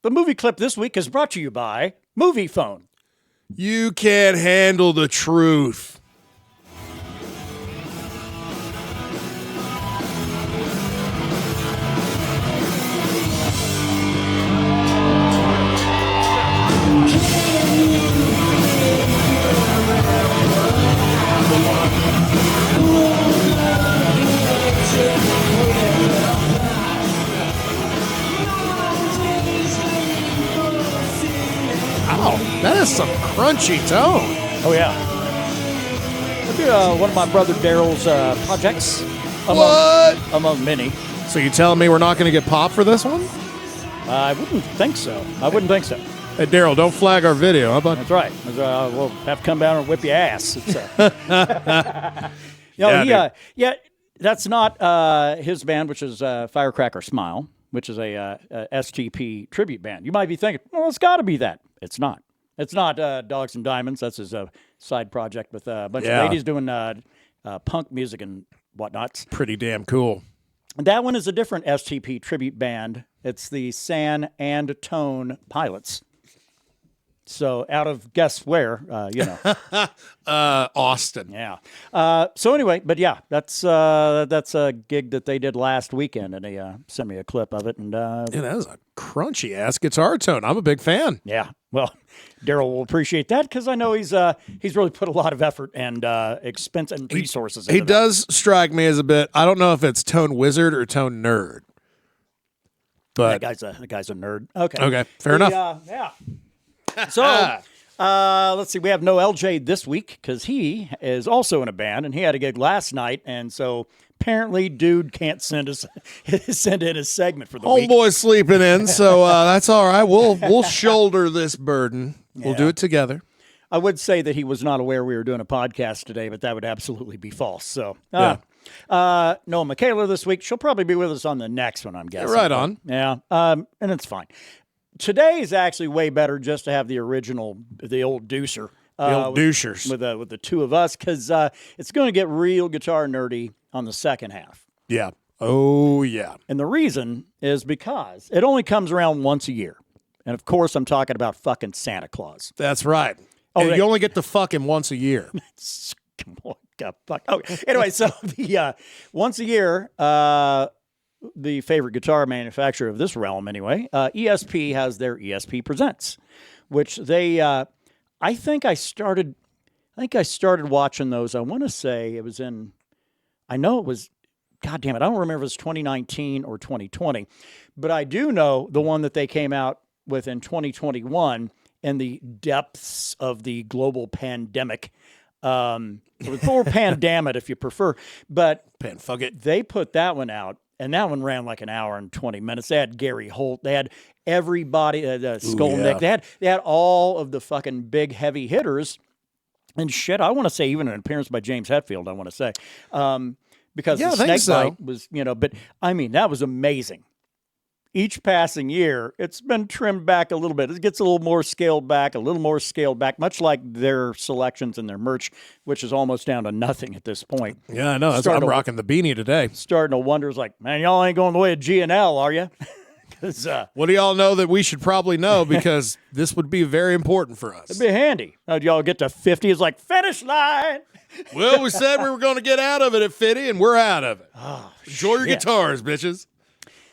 The movie clip this week is brought to you by Movie Phone. You can't handle the truth. That is some crunchy tone. Oh, yeah. That'd be one of my brother Daryl's projects. Among many. So you telling me we're not going to get pop for this one? I wouldn't think so. Hey, Daryl, don't flag our video. How about That's right. We'll have to come down and whip your ass. It's, that's not his band, which is Firecracker Smile, which is a STP tribute band. You might be thinking, well, it's got to be that. It's not. It's not Dogs and Diamonds. That's his side project with a bunch of ladies doing punk music and whatnot. Pretty damn cool. That one is a different STP tribute band. It's the San and Tone Pilots. So out of guess where, Austin. Yeah. So anyway, but yeah, that's a gig that they did last weekend, and they sent me a clip of it. And that is a crunchy ass guitar tone. I'm a big fan. Yeah. Well, Daryl will appreciate that because I know he's really put a lot of effort and expense and resources. He does strike me as a bit. I don't know if it's tone wizard or tone nerd, but that guy's a nerd. Okay. Okay. Fair enough. Yeah. So, let's see. We have no LJ this week because he is also in a band, and he had a gig last night, and so apparently, dude can't send in a segment for the week. Homeboy's sleeping in, so that's all right. We'll shoulder this burden. We'll do it together. I would say that he was not aware we were doing a podcast today, but that would absolutely be false. So, no, Michaela this week. She'll probably be with us on the next one, I'm guessing. Right on. Yeah, and it's fine. Today is actually way better just to have the old deucer. The old douchers. With the two of us, because it's going to get real guitar nerdy on the second half. Yeah. Oh, yeah. And the reason is because it only comes around once a year. And, of course, I'm talking about fucking Santa Claus. That's right. Oh, you only get to fuck him once a year. Come on, God, fuck. Okay. Anyway, so the once a year, the favorite guitar manufacturer of this realm, anyway, ESP has their ESP Presents, which they, I think I started watching those. I want to say it was God damn it, I don't remember if it was 2019 or 2020, but I do know the one that they came out with in 2021 in the depths of the global pandemic. Or pandemic, if you prefer, but fuck it. They put that one out. And that one ran like an hour and 20 minutes. They had Gary Holt. They had everybody, Skolnick. They had all of the fucking big heavy hitters. And shit, I want to say even an appearance by James Hetfield, I want to say. Because the Snakebite was, but I mean, that was amazing. Each passing year, it's been trimmed back a little bit. It gets a little more scaled back, much like their selections and their merch, which is almost down to nothing at this point. Yeah, I know. I'm rocking the beanie today. Starting to wonder, like, man, y'all ain't going the way of G&L, are you? What do y'all know that we should probably know? Because this would be very important for us. It'd be handy. Y'all get to 50, it's like, finish line. Well, we said we were going to get out of it at 50, and we're out of it. Oh, enjoy your guitars, bitches.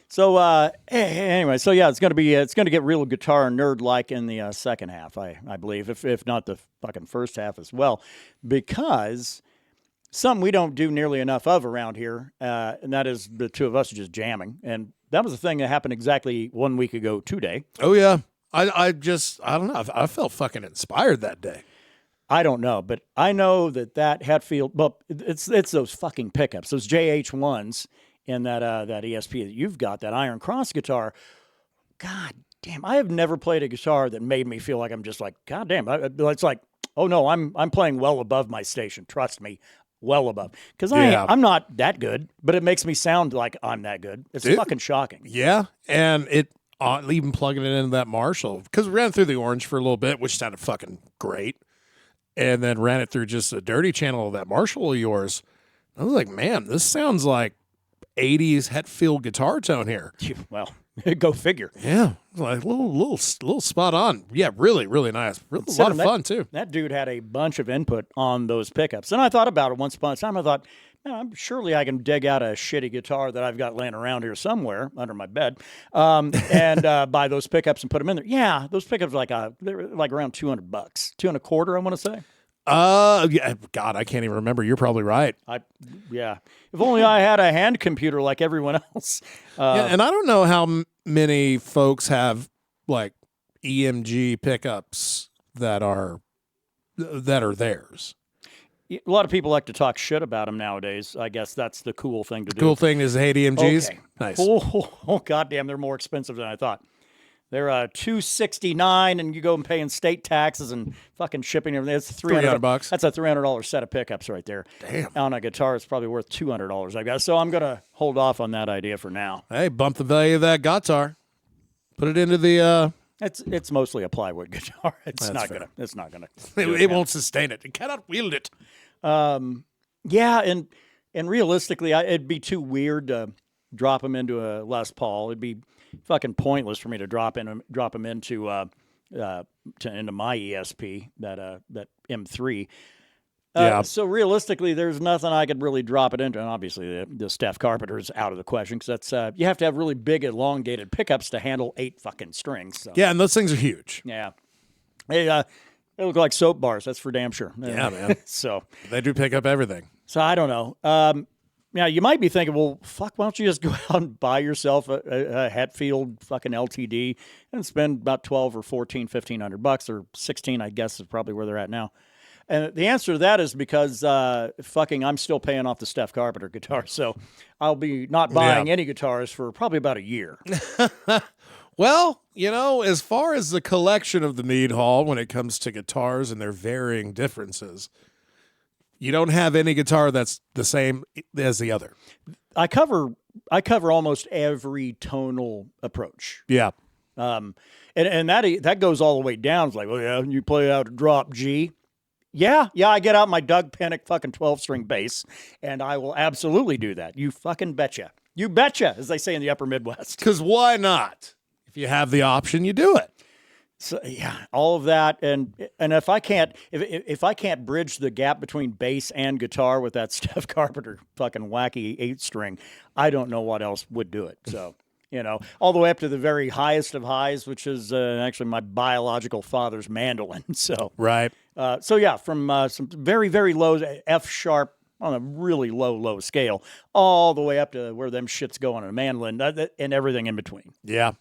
So anyway, so yeah, it's gonna get real guitar nerd like in the second half, I believe, if not the fucking first half as well, because something we don't do nearly enough of around here, and that is the two of us just jamming, and that was the thing that happened exactly 1 week ago today. Oh yeah, I don't know, I felt fucking inspired that day. I don't know, but I know that Hetfield, well, it's those fucking pickups, those JH1s. In that ESP that you've got, that Iron Cross guitar, God damn, I have never played a guitar that made me feel like I'm just like, God damn, it's like, oh no, I'm playing well above my station. Trust me, well above. Because I'm not that good, but it makes me sound like I'm that good. It's fucking shocking. Yeah, and even plugging it into that Marshall, because we ran through the Orange for a little bit, which sounded fucking great, and then ran it through just a dirty channel of that Marshall of yours. I was like, man, this sounds like 80s Hetfield guitar tone here. Well, Go figure. Yeah, like little spot on. Yeah, really, really nice. A lot of fun too. That dude had a bunch of input on those pickups, and I thought about it once upon a time. I thought, man, surely I can dig out a shitty guitar that I've got laying around here somewhere under my bed, and buy those pickups and put them in there. Yeah, those pickups they're like around $200, $225. I want to say. Yeah, God, I can't even remember. You're probably right. Yeah. If only I had a hand computer like everyone else. Yeah, and I don't know how many folks have like EMG pickups that are theirs. A lot of people like to talk shit about them nowadays. I guess that's the cool thing to do. Cool thing is hate EMGs. Okay. Nice. Oh, goddamn, they're more expensive than I thought. They're $269, and you go and pay in state taxes and fucking shipping and everything. It's $300. That's a $300 set of pickups right there. Damn. On a guitar, it's probably worth $200, I guess. So I'm gonna hold off on that idea for now. Hey, bump the value of that guitar. Put it into the. It's mostly a plywood guitar. It's not gonna. It won't sustain it. It cannot wield it. Yeah, and realistically, it'd be too weird to drop them into a Les Paul. It'd be fucking pointless for me to drop them into my ESP, that M3. Yeah. So realistically, there's nothing I could really drop it into, and obviously the Steph Carpenter is out of the question because that's you have to have really big, elongated pickups to handle 8 fucking strings. So. Yeah, and those things are huge. Yeah, they look like soap bars. That's for damn sure. Yeah, man. So they do pick up everything. So I don't know. Now, you might be thinking, well, fuck, why don't you just go out and buy yourself a Hatfield fucking LTD and spend about $1,200 or $1,400, $1,500 or $16, I guess is probably where they're at now. And the answer to that is because I'm still paying off the Steph Carpenter guitar. So I'll be not buying any guitars for probably about a year. Well, as far as the collection of the Mead Hall when it comes to guitars and their varying differences, you don't have any guitar that's the same as the other. I cover almost every tonal approach. Yeah. And that goes all the way down. It's like, well, yeah, you play out a drop G. Yeah, I get out my Doug Pennick fucking 12-string bass, and I will absolutely do that. You fucking betcha. You betcha, as they say in the upper Midwest. Because why not? If you have the option, you do it. So yeah, all of that, and if I can't bridge the gap between bass and guitar with that Steph Carpenter fucking wacky 8-string, I don't know what else would do it. So all the way up to the very highest of highs, which is actually my biological father's mandolin. So right. So yeah, from some very very low F sharp on a really low scale, all the way up to where them shits go on a mandolin, and everything in between. Yeah.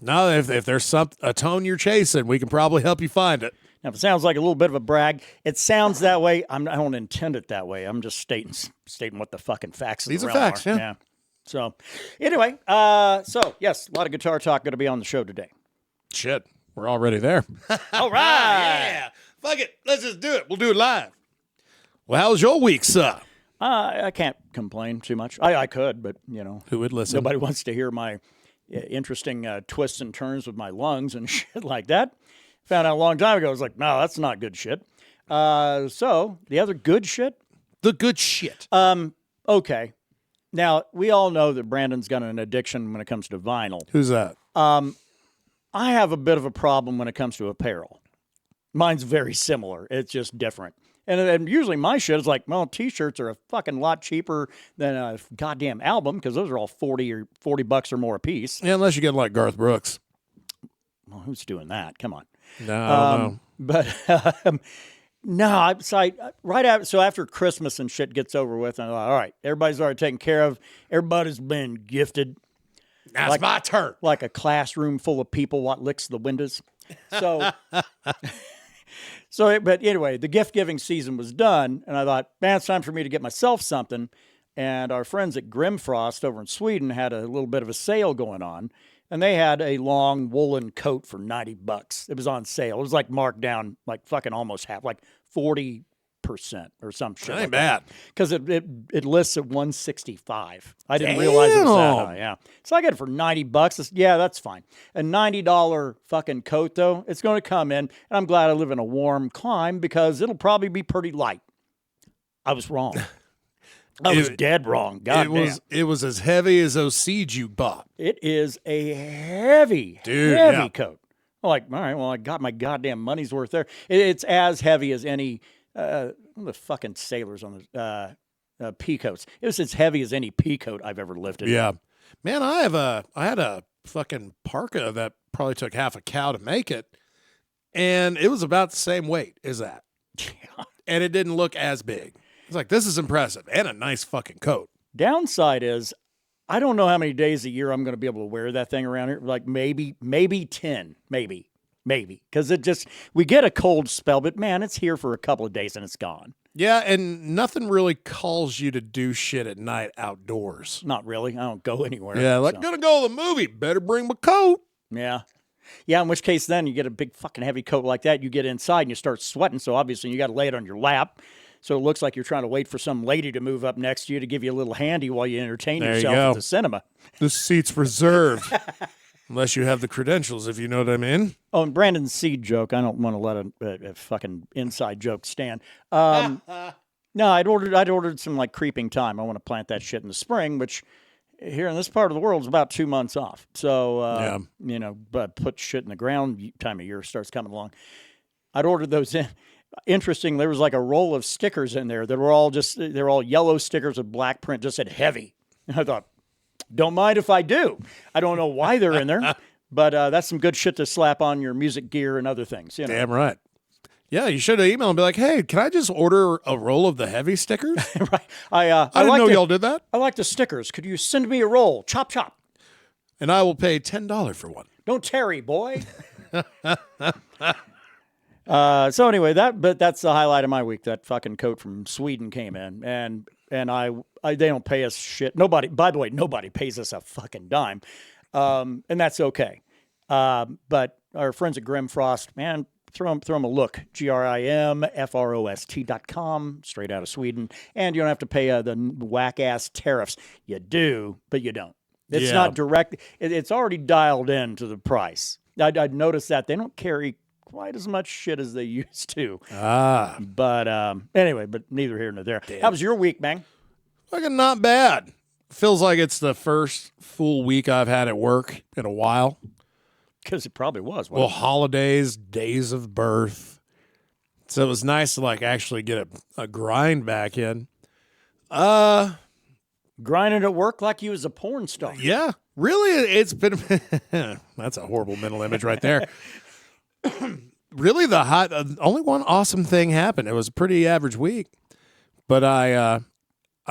No, if there's a tone you're chasing, we can probably help you find it. Now, if it sounds like a little bit of a brag, it sounds that way. I don't intend it that way. I'm just stating what the fucking facts of These the are realm facts, are. yeah. So, anyway, yes, a lot of guitar talk going to be on the show today. Shit, we're already there. All right. Yeah. Fuck it. Let's just do it. We'll do it live. Well, how's your week, sir? I can't complain too much. I could, but, Who would listen? Nobody wants to hear my interesting twists and turns with my lungs and shit like that. Found out a long time ago. I was like, no, that's not good shit. So the other good shit? The good shit. Okay. Now, we all know that Brandon's got an addiction when it comes to vinyl. Who's that? I have a bit of a problem when it comes to apparel. Mine's very similar. It's just different. And usually my shit is like, well, T-shirts are a fucking lot cheaper than a goddamn album because those are all $40 or more a piece. Yeah, unless you get like Garth Brooks. Well, who's doing that? Come on. No, I don't know. But no, so after Christmas and shit gets over with, and I'm like, all right, everybody's already taken care of. Everybody's been gifted. Now it's my turn. Like a classroom full of people what licks the windows. So... But anyway, the gift-giving season was done, and I thought, man, it's time for me to get myself something. And our friends at Grimfrost over in Sweden had a little bit of a sale going on, and they had a long woolen coat for $90. It was on sale. It was like marked down, like fucking almost half, like 40% or some shit. That ain't bad. Because it lists at $165. I didn't realize it was that high. Yeah. So I got it for $90. Yeah, that's fine. A $90 fucking coat, though, it's going to come in, and I'm glad I live in a warm clime because it'll probably be pretty light. I was wrong. I was dead wrong. God damn. It was as heavy as those seeds you bought. It is a heavy coat. I'm like, all right, well, I got my goddamn money's worth there. It's as heavy as any the fucking sailors on the pea coats. It was as heavy as any pea coat I've ever lifted. Yeah, man, I had a fucking parka that probably took half a cow to make it, and it was about the same weight as that, and it didn't look as big. It's like, this is impressive and a nice fucking coat. Downside is, I don't know how many days a year I'm going to be able to wear that thing around here. Like maybe 10, maybe. Because we get a cold spell, but man, it's here for a couple of days and it's gone. Yeah, and nothing really calls you to do shit at night outdoors. Not really. I don't go anywhere. Yeah, like, gonna go to the movie. Better bring my coat. Yeah. Yeah, in which case then you get a big fucking heavy coat like that. You get inside and you start sweating. So obviously you got to lay it on your lap. So it looks like you're trying to wait for some lady to move up next to you to give you a little handy while you entertain yourself at the cinema. This seat's reserved. Unless you have the credentials, if you know what I mean. Oh, and Brandon's seed joke, I don't want to let a fucking inside joke stand. No, I'd ordered some like creeping thyme. I want to plant that shit in the spring, which here in this part of the world is about 2 months off. So, but put shit in the ground, time of year starts coming along. I'd ordered those in. Interesting, there was like a roll of stickers in there that were they're all yellow stickers with black print, just said heavy. And I thought, don't mind if I do. I don't know why they're in there, but that's some good shit to slap on your music gear and other things. You know? Damn right. Yeah, you should have emailed and be like, hey, can I just order a roll of the heavy stickers? Right. I didn't know y'all did that. I like the stickers. Could you send me a roll? Chop, chop. And I will pay $10 for one. Don't tarry, boy. So anyway, that's the highlight of my week. That fucking coat from Sweden came in, and they don't pay us shit. Nobody, by the way, nobody pays us a fucking dime, and that's okay. But our friends at Grim Frost, man, throw them a look. GRIMFROST.com, straight out of Sweden, and you don't have to pay the whack ass tariffs. You do, but you don't. It's not direct. It's already dialed into the price. I'd noticed that they don't carry quite as much shit as they used to. But anyway, but neither here nor there. Damn. How was your week, man? Fucking not bad. Feels like it's the first full week I've had at work in a while. Because it probably was. Well, holidays, days of birth. So it was nice to like actually get a grind back in. Grinding at work like you was a porn star. Yeah. Really, it's been that's a horrible mental image right there. Really, only one awesome thing happened. It was a pretty average week, but I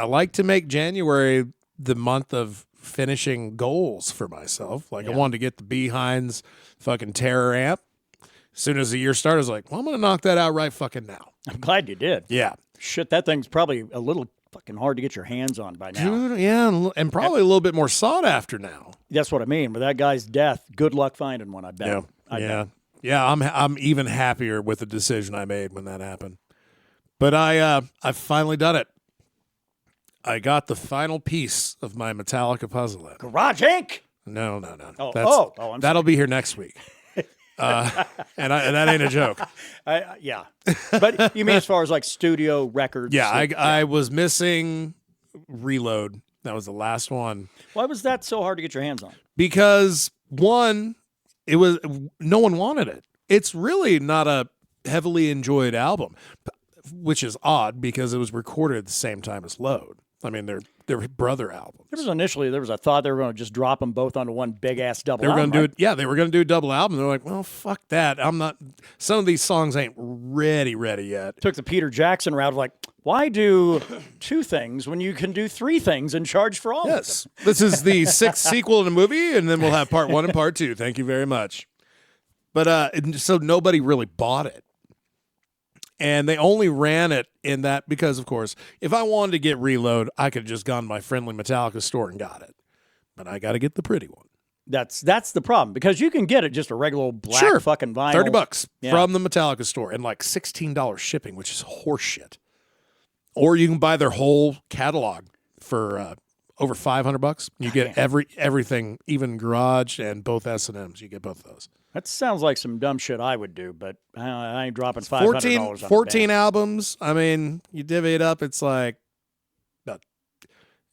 like to make January the month of finishing goals for myself. Like I wanted to get the Behinds fucking terror amp. As soon as the year started, I was like, well, I'm going to knock that out right fucking now. I'm glad you did. Yeah. Shit, that thing's probably a little fucking hard to get your hands on by now. Dude, yeah, and probably a little bit more sought after now. That's what I mean. With that guy's death, good luck finding one, I bet. Yeah. I bet. Yeah, I'm even happier with the decision I made when that happened. But I've finally done it. I got the final piece of my Metallica puzzle in. Garage Inc. No. I'm that'll be here next week. And that ain't a joke. Yeah. But you mean as far as like studio records? Yeah, I was missing Reload. That was the last one. Why was that so hard to get your hands on? Because one, no one wanted it. It's really not a heavily enjoyed album, which is odd because it was recorded at the same time as Load. I mean, they're brother albums. There was a thought they were going to just drop them both onto one big ass double album. They were going to do a double album. They're like, well, fuck that. Some of these songs ain't ready yet. Took the Peter Jackson route of like, why do two things when you can do three things and charge for all of them? Yes. This is the sixth sequel in a movie, and then we'll have part 1 and part 2. Thank you very much. But so nobody really bought it. And they only ran it in that because, of course, if I wanted to get Reload, I could have just gone to my friendly Metallica store and got it. But I got to get the pretty one. That's the problem because you can get it just a regular old black fucking vinyl. $30 from the Metallica store and like $16 shipping, which is horseshit. Or you can buy their whole catalog for over $500. You get everything, even Garage and both S&Ms. You get both of those. That sounds like some dumb shit I would do, but I ain't dropping $500 on 14 albums. I mean, you divvy it up, it's like about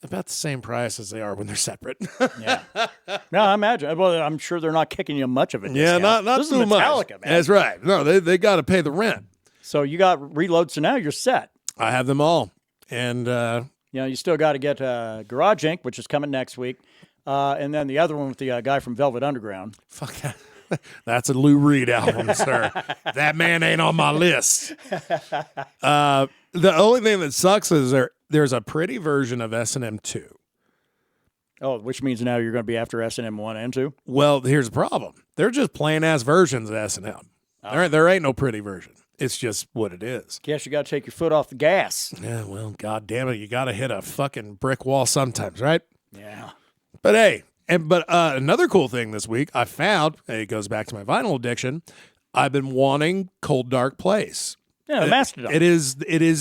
About the same price as they are when they're separate. Yeah. No, I imagine. Well, I'm sure they're not kicking you much of a Yeah, discount. not This too is much. Metallica, man. That's right. No, they got to pay the rent. So you got reloads, so now you're set. I have them all. And You still got to get Garage Inc., which is coming next week. And then the other one with the guy from Velvet Underground. fuck that. That's a Lou Reed album, sir. That man ain't on my list. The only thing that sucks is there's a pretty version of S&M 2. Oh, which means now you're going to be after S&M 1 and 2? Well, here's the problem. They're just plain-ass versions of S&M. There ain't no pretty version. It's just what it is. Guess you got to take your foot off the gas. Yeah, well, god damn it. You got to hit a fucking brick wall sometimes, right? Yeah. But hey, another cool thing this week, I found, it goes back to my vinyl addiction, I've been wanting Cold Dark Place. Yeah, the Mastodon. It is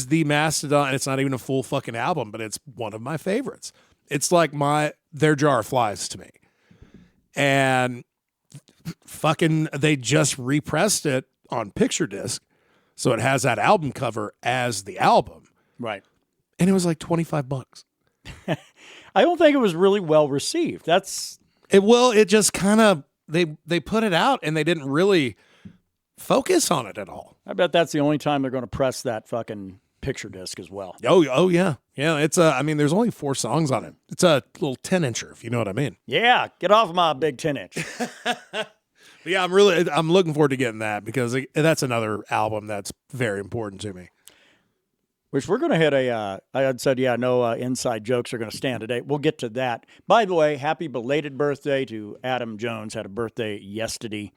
the Mastodon, and it's not even a full fucking album, but it's one of my favorites. It's like their Jar of Flies to me. And fucking, they just repressed it on picture disc, so it has that album cover as the album. Right. And it was like $25. I don't think it was really well received. It just kind of, they put it out and they didn't really focus on it at all. I bet that's the only time they're going to press that fucking picture disc as well. Oh yeah. Yeah, it's there's only 4 songs on it. It's a little 10-incher, if you know what I mean. Yeah, get off of my big 10-inch. Yeah, I'm looking forward to getting that because that's another album that's very important to me. Which we're going to hit I had said, no inside jokes are going to stand today. We'll get to that. By the way, happy belated birthday to Adam Jones. Had a birthday yesterday.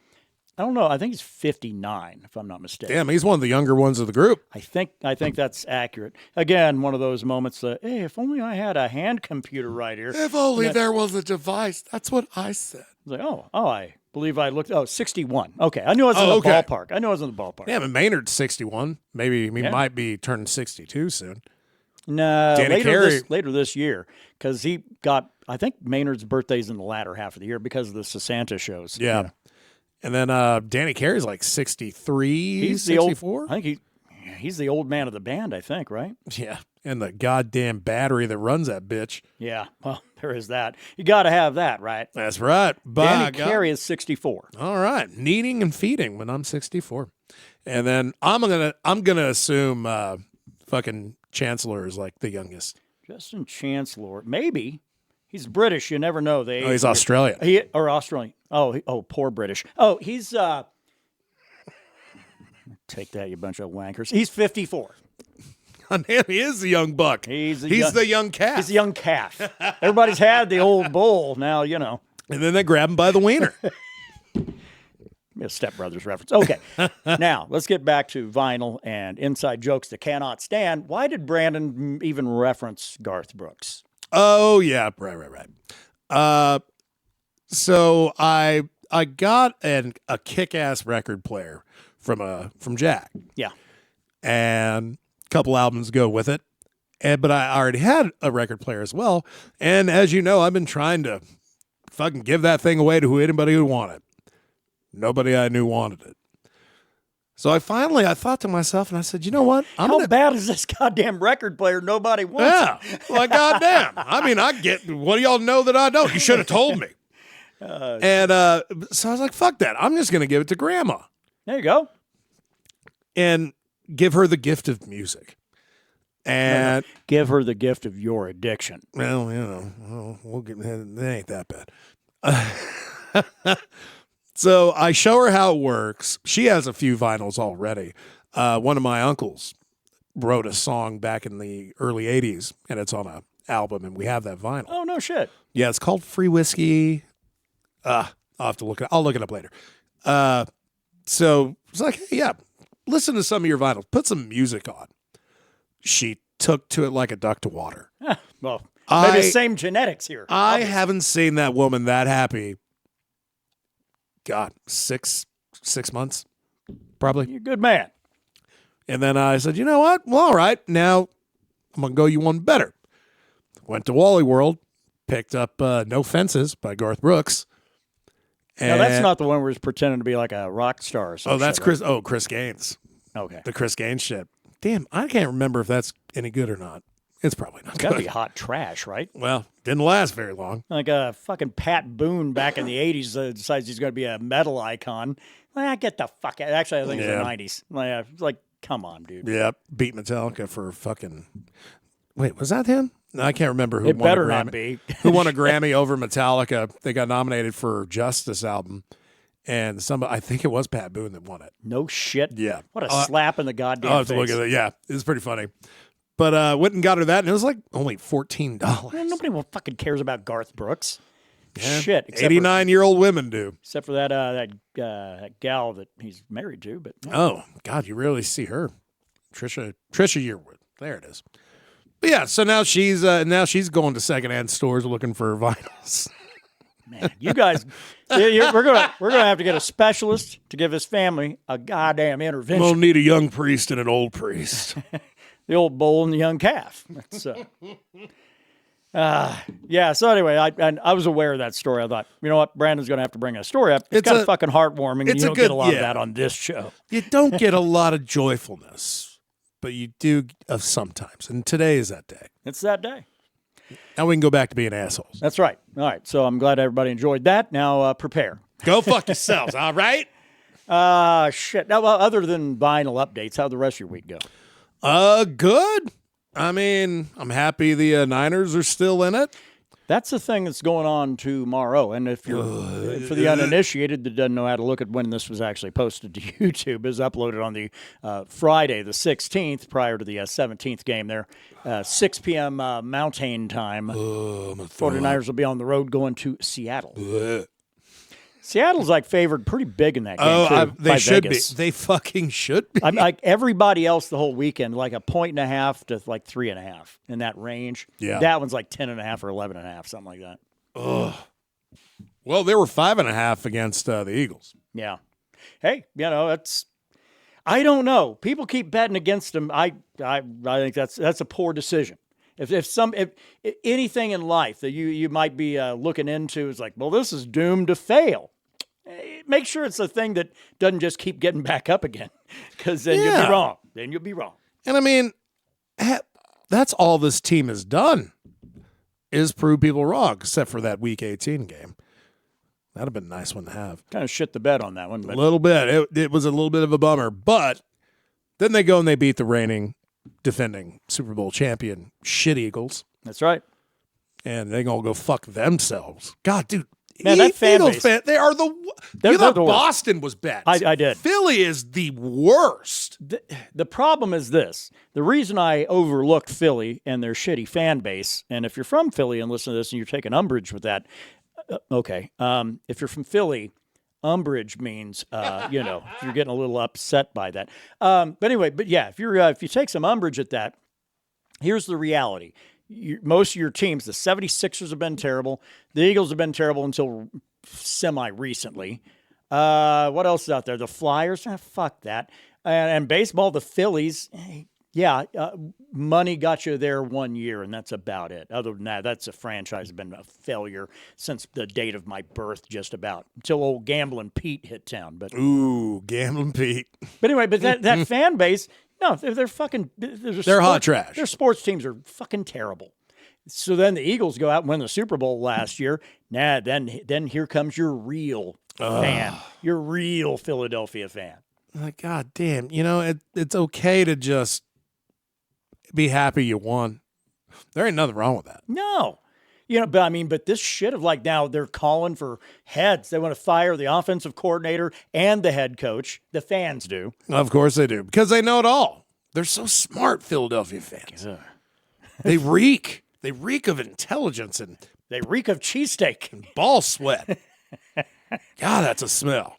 I don't know. I think he's 59, if I'm not mistaken. Damn, he's one of the younger ones of the group. I think that's accurate. Again, one of those moments that, hey, if only I had a hand computer right here. If only there was a device. That's what I said. I was like, I believe I looked. 61. Okay, I knew I was in the ballpark. I knew I was in the ballpark. Yeah, but Maynard's 61. Maybe he might be turning 62 soon. No, Danny Carey. later this year, because he got. I think Maynard's birthday's in the latter half of the year because of the Santa shows. Yeah. And then Danny Carey's like 63, he's 64. I think he's the old man of the band, I think, right? Yeah. And the goddamn battery that runs that bitch. Yeah. Well, there is that. You got to have that, right? That's right. Danny Carey is 64. All right. Kneading and feeding when I'm 64. And then I'm gonna assume fucking Chancellor is like the youngest. Justin Chancellor. Maybe. He's British. You never know. No, he's Australian. Or Australian. Oh, poor British. Oh, he's take that, you bunch of wankers. He's 54. Damn, he is the young buck. He's the young calf. He's the young calf. Everybody's had the old bull. Now, And then they grab him by the wiener. A Step Brothers reference. Okay. Now, let's get back to vinyl and inside jokes that cannot stand. Why did Brandon even reference Garth Brooks? Oh, yeah. Right. So I got a kick-ass record player from Jack. Yeah. And a couple albums go with it. But I already had a record player as well. And as you know, I've been trying to fucking give that thing away to anybody who wanted it. Nobody I knew wanted it. So I thought to myself, and I said, you know what? How bad is this goddamn record player? Nobody wants it. Well, goddamn. I mean, what do y'all know that I don't? You should have told me. So I was like, fuck that. I'm just going to give it to Grandma. There you go. And give her the gift of music. And give her the gift of your addiction. Well, we'll get it ain't that bad. So I show her how it works. She has a few vinyls already. One of my uncles wrote a song back in the early 80s, and it's on an album, and we have that vinyl. Oh, no shit. Yeah, it's called Free Whiskey. I'll have to look it up. I'll look it up later. So it's like, hey, yeah, listen to some of your vinyls. Put some music on. She took to it like a duck to water. Well, maybe the same genetics here. I haven't seen that woman that happy. God, 6 months, probably. You're a good man. And then I said, you know what? Well, all right. Now I'm going to go you one better. Went to Wally World, picked up No Fences by Garth Brooks. And that's not the one where he's pretending to be like a rock star or something. Oh, that's Chris. Right? Oh, Chris Gaines. Okay. The Chris Gaines shit. Damn, I can't remember if that's any good or not. It's probably not It's got to good. be hot trash, right? Well, didn't last very long. Like a fucking Pat Boone back in the 80s decides he's going to be a metal icon. Get the fuck out. Actually, I think it's the 90s. Like, come on, dude. Yeah, beat Metallica for fucking. Wait, was that him? No, I can't remember who It won a better Grammy. not be. Who won a Grammy over Metallica? They got nominated for Justice album, and I think it was Pat Boone that won it. No shit. Yeah. What a slap in the goddamn Oh, face. look at that. Yeah, it was pretty funny. But went and got her that, and it was like only $14. Man, nobody fucking cares about Garth Brooks. Yeah, Shit. 89-year-old women do. Except for that gal that he's married to. But Oh, God, you rarely see her. Trisha Yearwood. There it is. But yeah, so now she's going to secondhand stores looking for vinyls. man, you guys, we're gonna have to get a specialist to give his family a goddamn intervention. We'll need a young priest and an old priest. The old bull and the young calf. That's, yeah. So anyway, I was aware of that story. I thought, you know what, Brandon's going to have to bring a story up. It's kind of fucking heartwarming. And you don't get a lot of that on this show. You don't get a lot of joyfulness, but you do of sometimes. And today is that day. It's that day. Now we can go back to being assholes. That's right. All right. So I'm glad everybody enjoyed that. Now prepare. Go fuck yourselves. All right. Shit. Now, well, other than vinyl updates, how'd the rest of your week go? Good. I mean, I'm happy the Niners are still in it. That's the thing that's going on tomorrow. And if you're for the uninitiated that doesn't know how to look at when this was actually posted to YouTube, is uploaded on the Friday, the 16th, prior to the 17th game there, 6 p.m. Mountain time. 49ers will be on the road going to Seattle. Seattle's like favored pretty big in that game, too. They should Vegas. be. They fucking should be. I'm like everybody else the whole weekend, like a 1.5 to like 3.5 in that range. Yeah. That one's like 10.5 or 11.5, something like that. Ugh. Well, they were 5.5 against the Eagles. Yeah. Hey, I don't know. People keep betting against them. I think that's a poor decision. If anything in life that you might be looking into is like, well, this is doomed to fail. Make sure it's a thing that doesn't just keep getting back up again, because then you'll be wrong. Then you'll be wrong. And I mean, that's all this team has done is prove people wrong, except for that Week 18 game. That'd have been a nice one to have. Kind of shit the bed on that one. But A little bit. It was a little bit of a bummer. But then they go and they beat the reigning, defending Super Bowl champion shit Eagles. That's right. And they're going to go fuck themselves. God, dude. Man, that fan Eagles base. they are the They're you thought the worst. Boston was bad. I did. Philly is the worst. The problem is this. The reason I overlooked Philly and their shitty fan base, and if you're from Philly and listen to this and you're taking umbrage with that, okay. If you're from Philly, umbrage means, you're getting a little upset by that. But anyway, if you take some umbrage at that, here's the reality. Most of your teams, the 76ers have been terrible. The Eagles have been terrible until semi-recently. What else is out there? The Flyers? Fuck that. And baseball, the Phillies, money got you there 1 year, and that's about it. Other than that, that's a franchise that's been a failure since the date of my birth, just about, until old Gambling Pete hit town. But Ooh, Gambling Pete. But anyway, that fan base, no, they're fucking. They're hot trash. Their sports teams are fucking terrible. So then the Eagles go out and win the Super Bowl last year. Then here comes your real fan, your real Philadelphia fan. Like, God damn, it's okay to just be happy you won. There ain't nothing wrong with that. No. But this shit of like now they're calling for heads. They want to fire the offensive coordinator and the head coach. The fans do. Of course they do, because they know it all. They're so smart, Philadelphia fans. They reek. They reek of intelligence and they reek of cheesesteak. Ball sweat. God, that's a smell.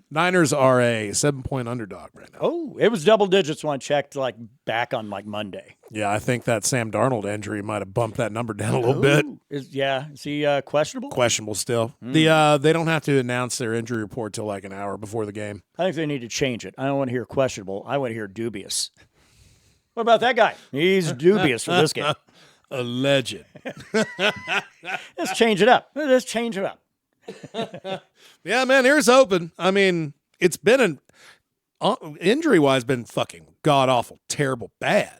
Niners are a 7-point underdog right now. Oh, it was double digits when I checked back on Monday. Yeah, I think that Sam Darnold injury might have bumped that number down a little bit. Is he questionable? Questionable still. They don't have to announce their injury report till like an hour before the game. I think they need to change it. I don't want to hear questionable. I want to hear dubious. What about that guy? He's dubious for this game. Alleged. Let's change it up. Yeah, man, here's hoping. I mean, it's been injury-wise been fucking god-awful, terrible, bad.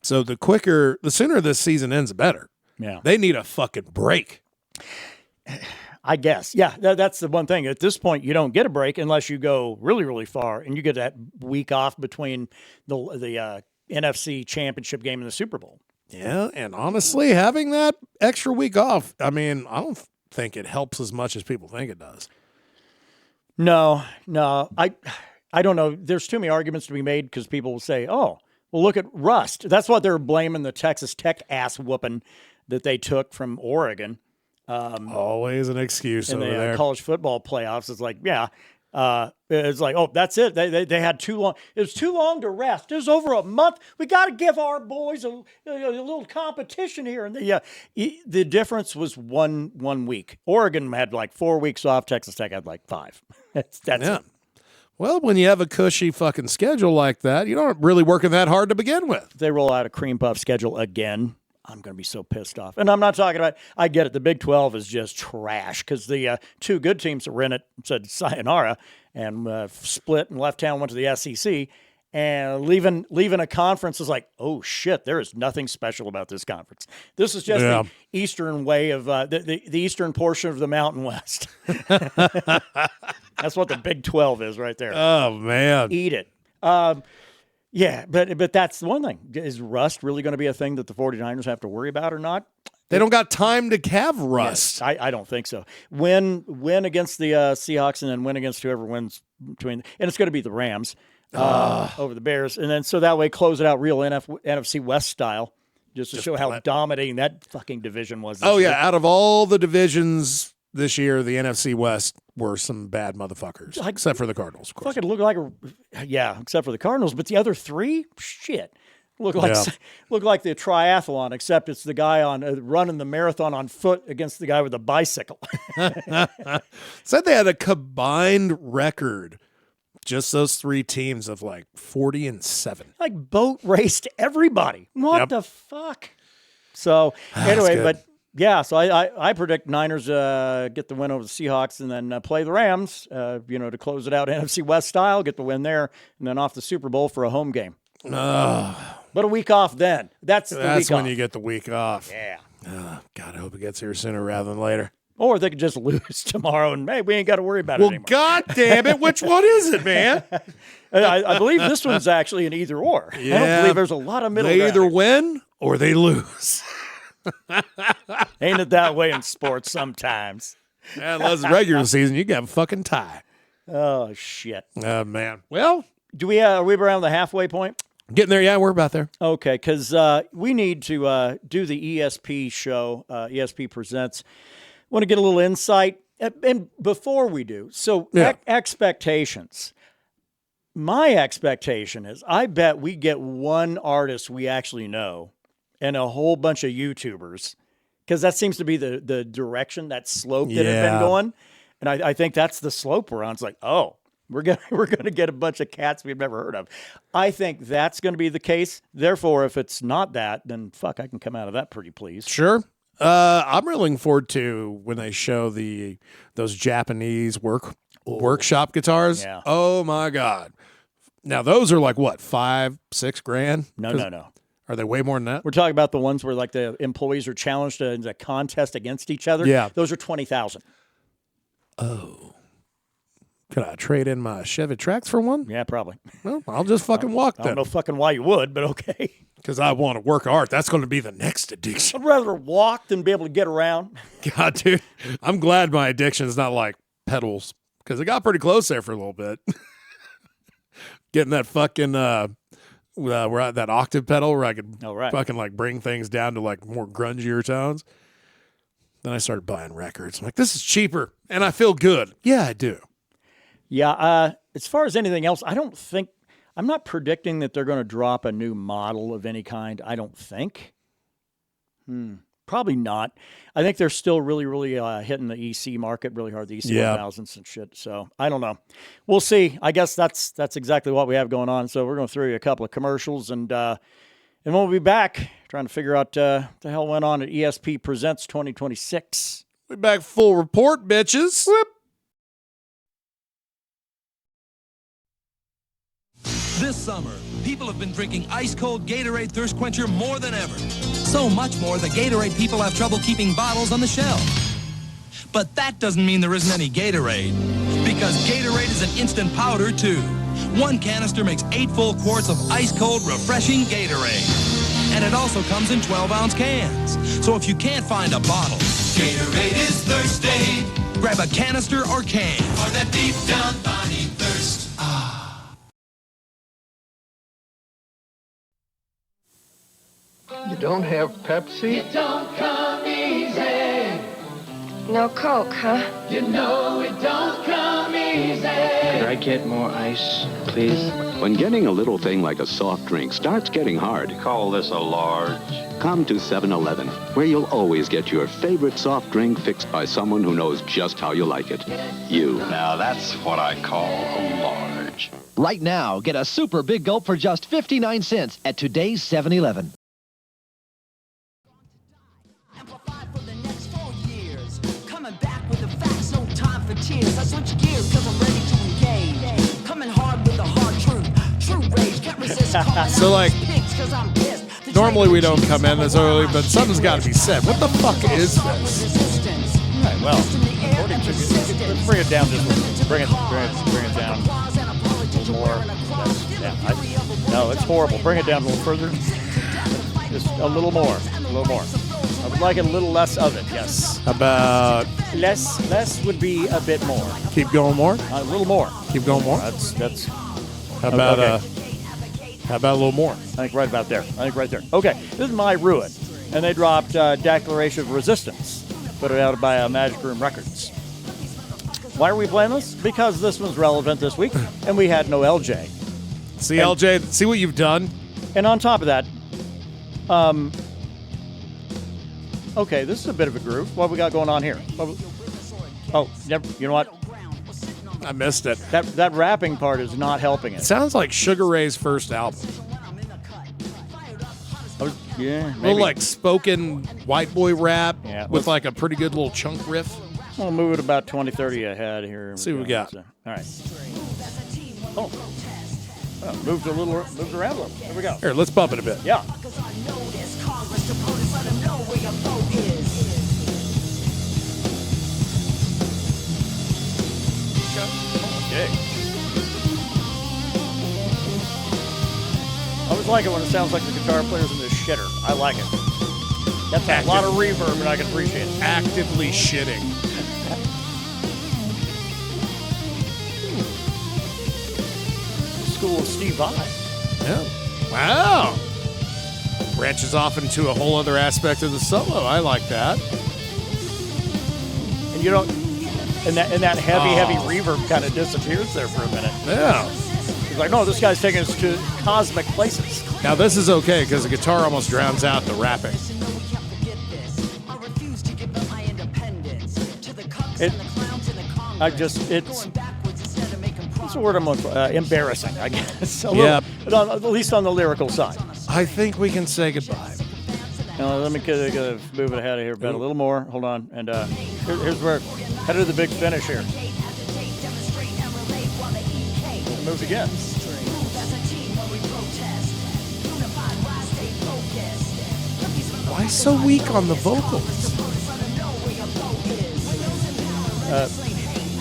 So the sooner this season ends, the better. Yeah. They need a fucking break. I guess. Yeah, that's the one thing. At this point, you don't get a break unless you go really, really far, and you get that week off between the NFC Championship game and the Super Bowl. Yeah, and honestly, having that extra week off, I mean, I don't think it helps as much as people think it does. No, I don't know. There's too many arguments to be made because people will say, "Oh, well, look at rust." That's what they're blaming the Texas Tech ass whooping that they took from Oregon. Always an excuse in over the there. college football playoffs. It's like, yeah. It's like, oh, that's it. They had too long. It was too long to rest. It was over a month. We got to give our boys a little competition here. And the difference was one week. Oregon had like 4 weeks off. Texas Tech had like 5. That's it. Well, when you have a cushy fucking schedule like that, you're not really working that hard to begin with. If they roll out a cream puff schedule again, I'm going to be so pissed off. And I'm not talking about, I get it. The Big 12 is just trash because the 2 good teams that were in it said sayonara and split and left town, went to the SEC. And leaving a conference is like, oh, shit, there is nothing special about this conference. This is just the eastern way of the eastern portion of the Mountain West. That's what the Big 12 is right there. Oh, man. Eat it. Yeah, but that's the one thing. Is rust really going to be a thing that the 49ers have to worry about or not? They don't got time to have rust. Yes, I don't think so. Win against the Seahawks and then win against whoever wins between. And it's going to be the Rams over the Bears. And then so that way close it out real NFC West style just to show how dominating that fucking division was. Oh, yeah. Out of all the divisions this year, the NFC West were some bad motherfuckers, except for the Cardinals, of course. Fucking look like except for the Cardinals, but the other 3, shit, look like the triathlon, except it's the guy on running the marathon on foot against the guy with a bicycle. Said they had a combined record, just those 3 teams, of like 40-7. Like boat raced everybody. What the fuck? So anyway, but. Yeah, so I predict Niners get the win over the Seahawks and then play the Rams, to close it out NFC West style, get the win there, and then off the Super Bowl for a home game. But a week off then. That's when you get the week off. Yeah. God, I hope it gets here sooner rather than later. Or they could just lose tomorrow and, hey, we ain't got to worry about it anymore. Well, God damn it, which one is it, man? I believe this one's actually an either or. Yeah, I don't believe there's a lot of middle ground. They either win or they lose. Ain't it that way in sports sometimes? Yeah, unless it's regular season, you got a fucking tie. Oh, shit. Oh, man. Well, are we around the halfway point? Getting there, yeah, we're about there. Okay, because we need to do the ESP show, ESP Presents. Want to get a little insight. And before we do, so expectations. My expectation is I bet we get one artist we actually know and a whole bunch of YouTubers, because that seems to be the direction, that slope that had been going. And I think that's the slope we're on. It's like, oh, we're gonna get a bunch of cats we've never heard of. I think that's going to be the case. Therefore, if it's not that, then fuck, I can come out of that pretty pleased. Sure. I'm really looking forward to when they show those Japanese workshop guitars. Yeah. Oh my God. Now those are like what, $5-6 grand? No. Are they way more than that? We're talking about the ones where like the employees are challenged in a contest against each other. Yeah. Those are $20,000. Oh. Could I trade in my Chevy Trax for one? Yeah, probably. Well, I'll just fucking walk then. I don't know fucking why you would, but okay. Because I want to work art. That's going to be the next addiction. I'd rather walk than be able to get around. God, dude. I'm glad my addiction is not like pedals, because it got pretty close there for a little bit. Getting that fucking that octave pedal where I could fucking like bring things down to like more grungier tones. Then I started buying records. I'm like, this is cheaper and I feel good. Yeah, I do. Yeah. As far as anything else, I'm not predicting that they're going to drop a new model of any kind. I don't think. Probably not. I think they're still really, really hitting the EC market really hard, the EC 1000s and shit. So I don't know. We'll see. I guess that's exactly what we have going on. So we're going to throw you a couple of commercials and we'll be back trying to figure out the hell went on at ESP Presents 2026. We're back full report, bitches. Whoop. This summer, people have been drinking ice-cold Gatorade Thirst Quencher more than ever. So much more that Gatorade people have trouble keeping bottles on the shelf. But that doesn't mean there isn't any Gatorade, because Gatorade is an instant powder, too. One canister makes 8 full quarts of ice-cold, refreshing Gatorade. And it also comes in 12-ounce cans. So if you can't find a bottle, Gatorade is thirsty. Grab a canister or can. For that deep down body thirst. You don't have Pepsi? It don't come easy. No Coke, huh? You know it don't come easy. Could I get more ice, please? When getting a little thing like a soft drink starts getting hard, Call this a large. come to 7-Eleven, where you'll always get your favorite soft drink fixed by someone who knows just how you like it. You. Now that's what I call a large. Right now, get a super big gulp for just 59 cents at today's 7-Eleven. I switch gears because I'm ready to engage. Coming hard with a hard truth. True rage, can't resist calling So, like, because I'm pissed. normally we don't come in this early, but something's got to be said. What the fuck is this? All right, well, according to let's bring it down just a little. Bring it down a little more. No, it's horrible. Bring it down a little further. Just a little more. I would like a little less of it, yes. About Less would be a bit more. keep going more? A little more. Keep going more? That's How about okay. How about a little more? I think right about there. Okay, this is My Ruin. And they dropped Declaration of Resistance. Put it out by Magic Room Records. Why are we playing this? Because this one's relevant this week, and we had no LJ. See, LJ, see what you've done? And on top of that, okay, this is a bit of a groove. What we got going on here? Oh, you know what? I missed it. That rapping part is not helping it. Sounds like Sugar Ray's first album. Yeah, A maybe. little like spoken white boy rap Yeah, with like a pretty good little chunk riff. We'll move it about 20, 30 ahead here. See what we got. So, all right. Oh, moved around a little. There we go. Here, let's bump it a bit. Yeah. Okay. I always like it when it sounds like the guitar player's in the shitter. I like it. That's a lot of reverb, and I can appreciate it. Actively shitting. School of Steve Vai. Yeah. Wow. Branches off into a whole other aspect of the solo. I like that. And you don't, and that heavy reverb kind of disappears there for a minute. Yeah. He's like, no, this guy's taking us to cosmic places. Now this is okay because the guitar almost drowns out the rapping. It's a word I'm embarrassing, I guess. Yeah. At least on the lyrical side. I think we can say goodbye. Now, let me move it ahead of here a bit. A little more. Hold on. And here's where, head of the big finish here. Moved again. Why so weak on the vocals?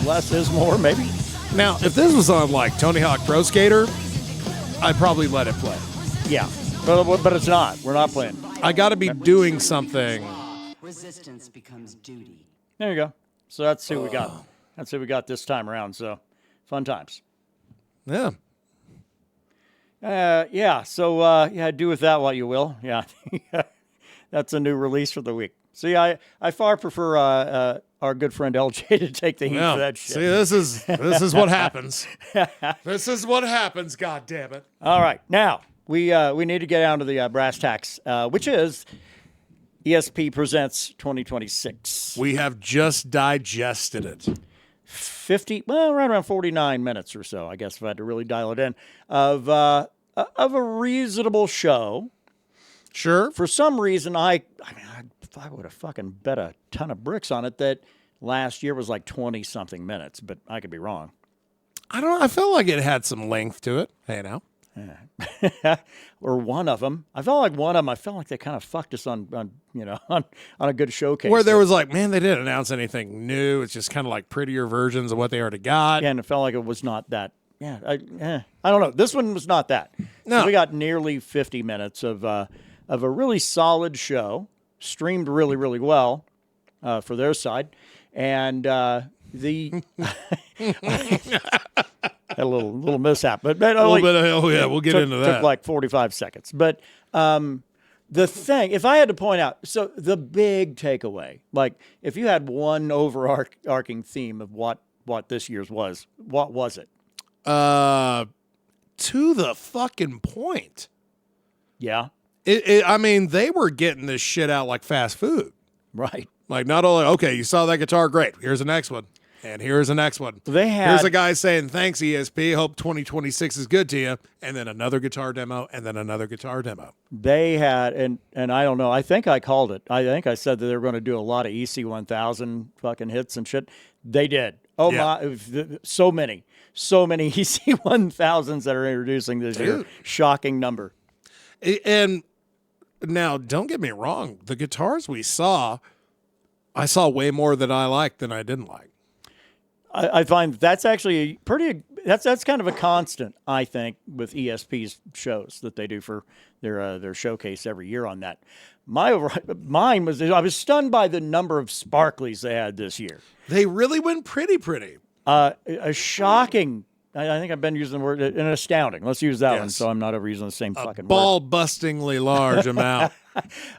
Less is more, maybe. Now, if this was on like Tony Hawk Pro Skater, I'd probably let it play. Yeah, but it's not. We're not playing. I got to be doing something. Resistance becomes duty. There you go. So that's who we got. That's who we got this time around. So fun times. Yeah. Yeah. So do with that what you will. Yeah. That's a new release for the week. See, I far prefer our good friend LJ to take the heat for that shit. See, this is what happens. This is what happens. God damn it! All right, now we need to get down to the brass tacks, which is ESP Presents 2026. We have just digested it. 50, well, right around 49 minutes or so, I guess, if I had to really dial it in, of a reasonable show. Sure. For some reason, I would have fucking bet a ton of bricks on it that last year was like 20-something minutes, but I could be wrong. I don't know. I felt like it had some length to it. Hey, now. or one of them. I felt like one of them. I felt like they kind of fucked us on a good showcase. Where there was like, man, they didn't announce anything new. It's just kind of like prettier versions of what they already got. Yeah, and it felt like it was not that. Yeah, I don't know. This one was not that. No. So we got nearly 50 minutes of a really solid show, streamed really, really well for their side, and the had a little mishap, but a little bit of we'll get into that. Took like 45 seconds, but the thing, if I had to point out, so the big takeaway, like if you had one overarching theme of what this year's was, what was it? To the fucking point. Yeah. I mean, they were getting this shit out like fast food. Right. Like not only, okay, you saw that guitar, great. Here's the next one. And here's the next one. Here's a guy saying, thanks, ESP. Hope 2026 is good to you. And then another guitar demo, and then another guitar demo. They had, and I don't know, I think I called it. I think I said that they were going to do a lot of EC1000 fucking hits and shit. They did. Oh, yeah. My, so many EC1000s that are introducing this year. Shocking number. And now, don't get me wrong. The guitars we saw, I saw way more that I liked than I didn't like. I find that's actually that's kind of a constant, I think, with ESP's shows that they do for their showcase every year on that. Mine was, I was stunned by the number of sparklies they had this year. They really went pretty. A shocking, I think I've been using the word, an astounding. Let's use that one so I'm not ever using the same fucking word. Ball-bustingly large amount.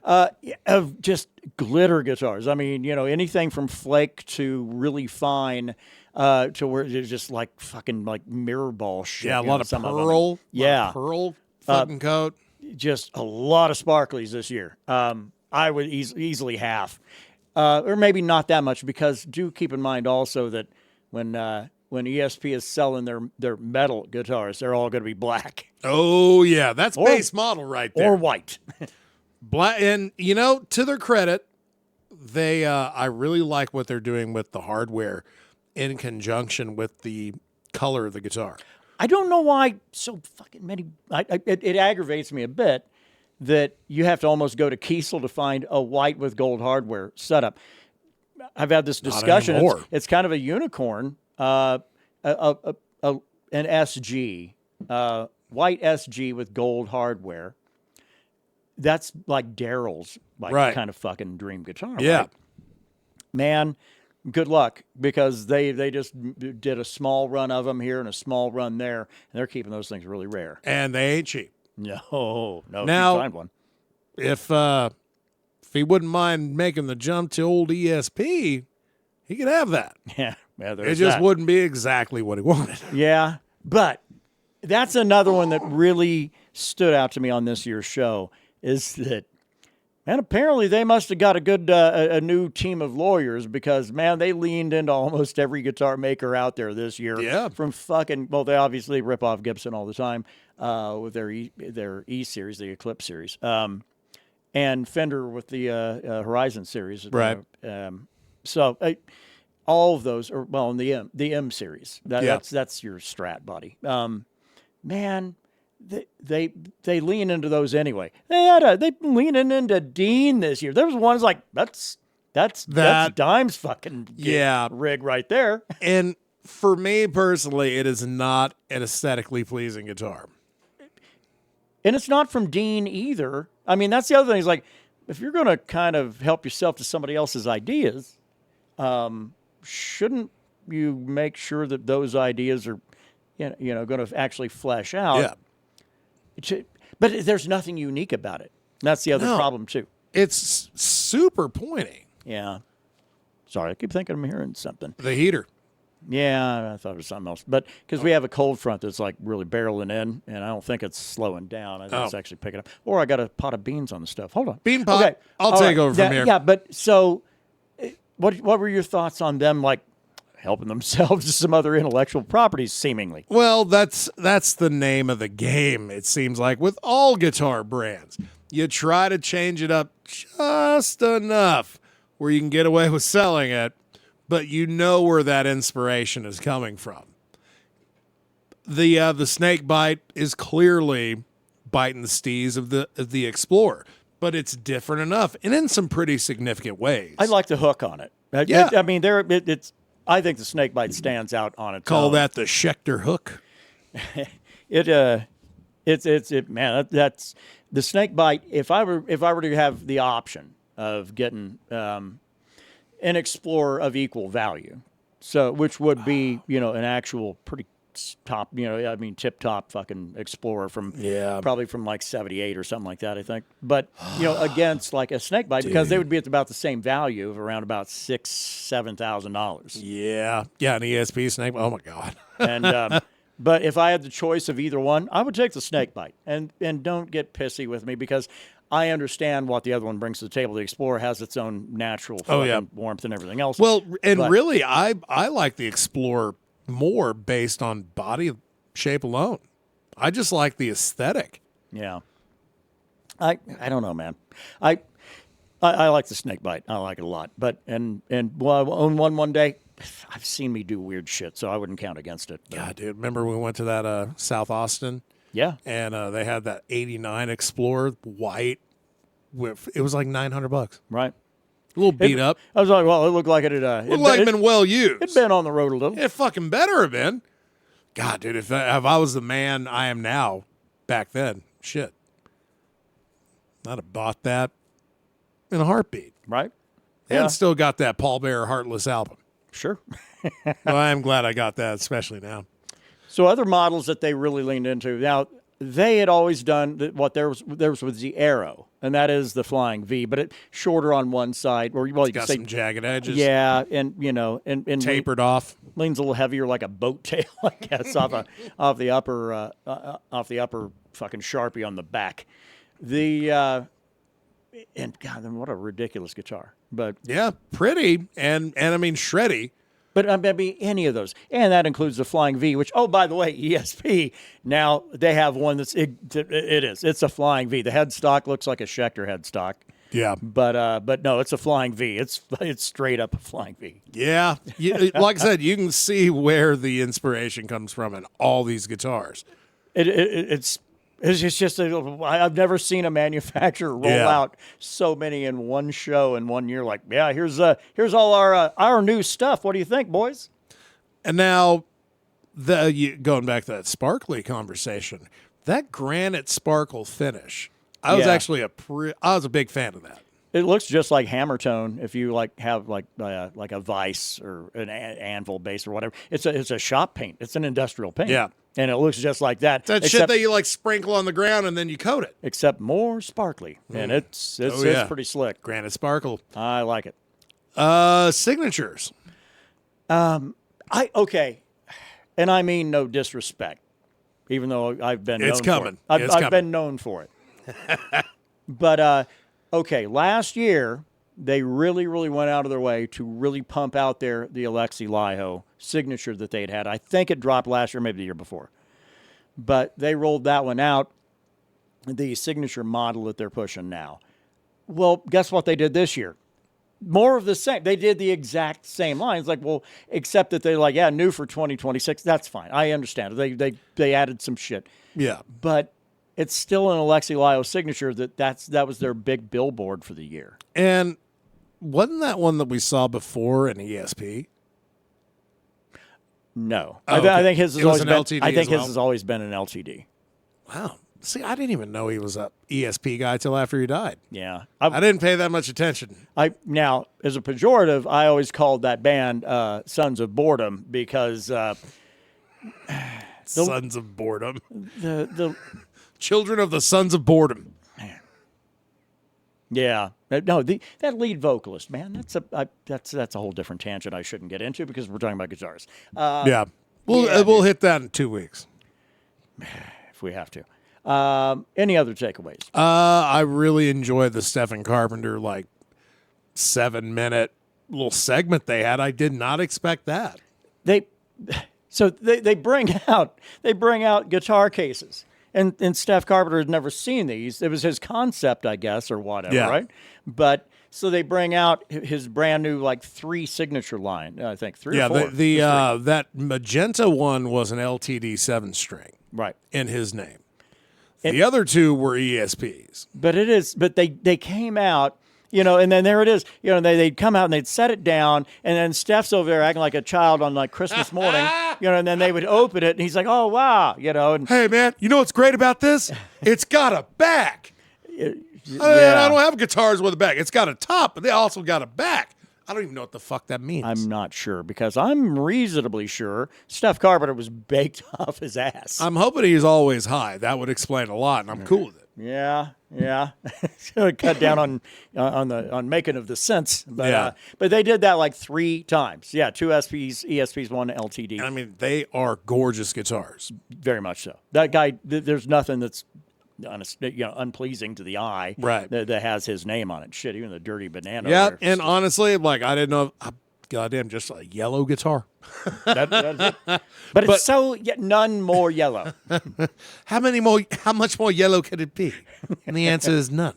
Of just glitter guitars. I mean, anything from flake to really fine to where it's just like fucking like mirror ball shit. Yeah, a lot of pearl. Yeah. Pearl fucking coat. Just a lot of sparklies this year. I would easily half. Or maybe not that much, because do keep in mind also that when ESP is selling their metal guitars, they're all going to be black. Oh, yeah. That's base model right there. Or white. Black, and, to their credit, they I really like what they're doing with the hardware in conjunction with the color of the guitar. I don't know why so fucking many. It aggravates me a bit that you have to almost go to Kiesel to find a white with gold hardware setup. I've had this discussion. It's kind of a unicorn, an SG, white SG with gold hardware. That's like Daryl's kind of fucking dream guitar. Yeah, right? Man. Good luck, because they just did a small run of them here and a small run there, and they're keeping those things really rare. And they ain't cheap. No. Now, you find one. If he wouldn't mind making the jump to old ESP, he could have that. Yeah, it just wouldn't be exactly what he wanted. Yeah, but that's another one that really stood out to me on this year's show, is that, and apparently they must have got a good a new team of lawyers, because, man, they leaned into almost every guitar maker out there this year. Yeah. From fucking, well, they obviously rip off Gibson all the time with their E series, the Eclipse series, and Fender with the Horizon series. Right. So all of those are, well, in the M series. That's your Strat body. Man. They lean into those anyway. They leaning into Dean this year. There was ones like that's Dime's fucking rig right there. And for me personally, it is not an aesthetically pleasing guitar. And it's not from Dean either. I mean, that's the other thing. Is like, if you're going to kind of help yourself to somebody else's ideas, shouldn't you make sure that those ideas are, going to actually flesh out? Yeah. But there's nothing unique about it. That's the other problem, too. It's super pointy. Yeah. Sorry, I keep thinking I'm hearing something. The heater. Yeah, I thought it was something else. But because we have a cold front that's like really barreling in, and I don't think it's slowing down. I think it's actually picking up. Or I got a pot of beans on the stove. Hold on. Bean pot. Okay. I'll take over from here. Yeah, but so what were your thoughts on them, like, helping themselves to some other intellectual properties, seemingly? Well, that's the name of the game, it seems like, with all guitar brands. You try to change it up just enough where you can get away with selling it, but you know where that inspiration is coming from. the snake bite is clearly biting the steez of the Explorer, but it's different enough and in some pretty significant ways. I like the hook on it. Yeah. I mean, it's. I think the snake bite stands out on its Call own. that the Schecter hook. Man, that's the snake bite. If I were to have the option of getting an Explorer of equal value, so which would be an actual pretty top, tip top fucking Explorer from probably from like 78 or something like that, I think. But against like a snake bite, because they would be at about the same value of around about $6,000-7,000. Yeah, an ESP snake. Oh my god. And but if I had the choice of either one, I would take the snake bite. And don't get pissy with me, because I understand what the other one brings to the table. The Explorer has its own natural warmth and everything else. Well, and really, I like the Explorer more based on body shape alone. I just like the aesthetic. Yeah. I don't know, man. I like the snake bite. I like it a lot. But and well, I own one day. I've seen me do weird shit, so I wouldn't count against it. Yeah, dude. Remember we went to that South Austin? Yeah. And they had that 89 Explorer white with, it was like $900. Right. A little beat up. I was like, well, it looked like it had looked like it been well used. It'd been on the road a little. It fucking better have been. God, dude, if I was the man I am now back then, shit, I'd have bought that in a heartbeat. Right. And still got that Paul Bearer Heartless album. Sure. Well, I am glad I got that, especially now. So other models that they really leaned into. Now, they had always done what there was the Arrow, and that is the flying V, but it shorter on one side, or well, you got can say some jagged edges. Yeah, and and tapered off. Leans a little heavier, like a boat tail, I guess, off the upper fucking Sharpie on the back. And God, what a ridiculous guitar! But yeah, pretty and I mean shreddy. But I mean, any of those. And that includes the Flying V, which, oh, by the way, ESP, now they have one that's, it's a Flying V. The headstock looks like a Schecter headstock. Yeah. But no, it's a Flying V. It's straight up a Flying V. Yeah. Like I said, you can see where the inspiration comes from in all these guitars. It's just, I've never seen a manufacturer roll out so many in one show in 1 year. Like, yeah, here's all our new stuff. What do you think, boys? And now, going back to that sparkly conversation, that granite sparkle finish, I was actually I was a big fan of that. It looks just like Hammertone if you have like a vise or an anvil base or whatever. It's a shop paint. It's an industrial paint. Yeah. And it looks just like that. That shit that you like sprinkle on the ground and then you coat it. Except more sparkly. And it's pretty slick. Granite sparkle. I like it. Signatures. Okay. And I mean no disrespect. Even though I've been known for it. I've been known for it. But okay, last year they really, really went out of their way to really pump out the Alexi Laiho signature that they'd had. I think it dropped last year, maybe the year before. But they rolled that one out, the signature model that they're pushing now. Well, guess what they did this year? More of the same. They did the exact same line. It's like, well, except that they're like, yeah, new for 2026. That's fine. I understand. They added some shit. Yeah. But it's still an Alexi Laiho signature that was their big billboard for the year. And wasn't that one that we saw before in ESP? No. Oh, I think his has always been LTD. I think his has always been an LTD. Wow. See, I didn't even know he was a ESP guy till after he died. Yeah. I didn't pay that much attention. Now, as a pejorative, I always called that band Sons of Boredom because Sons of Boredom. The Children of the Sons of Boredom. Man. Yeah. No, that lead vocalist, man, that's a whole different tangent I shouldn't get into because we're talking about guitars. Yeah. We'll hit that in 2 weeks. If we have to. Any other takeaways? I really enjoyed the Stephen Carpenter 7-minute little segment they had. I did not expect that. They bring out guitar cases. And Steph Carpenter had never seen these. It was his concept, I guess, or whatever, right? But So they bring out his brand new like 3 signature line. I think 3 or 4. Yeah, that magenta one was an LTD 7-string, right, in his name. The other 2 were ESPs. But they came out, and then there it is. They'd come out and they'd set it down, and then Steph's over there acting like a child on like Christmas morning, and then they would open it, and he's like, oh, wow, and hey, man, you know what's great about this? It's got a back. I don't have guitars with a back. It's got a top, but they also got a back. I don't even know what the fuck that means. I'm not sure, because I'm reasonably sure Steph Carpenter was baked off his ass. I'm hoping he's always high. That would explain a lot, and I'm cool with it. Yeah. Cut down on making of the sense, but they did that like 3 times. Yeah, 2 ESPs, 1 LTD. I mean, they are gorgeous guitars. Very much so. That guy, there's nothing that's unpleasing to the eye, right? That has his name on it. Shit, even the dirty banana. Yeah, and honestly, like I didn't know. Goddamn, just a yellow guitar. That's it. But it's so none more yellow. How much more yellow could it be? And the answer is none.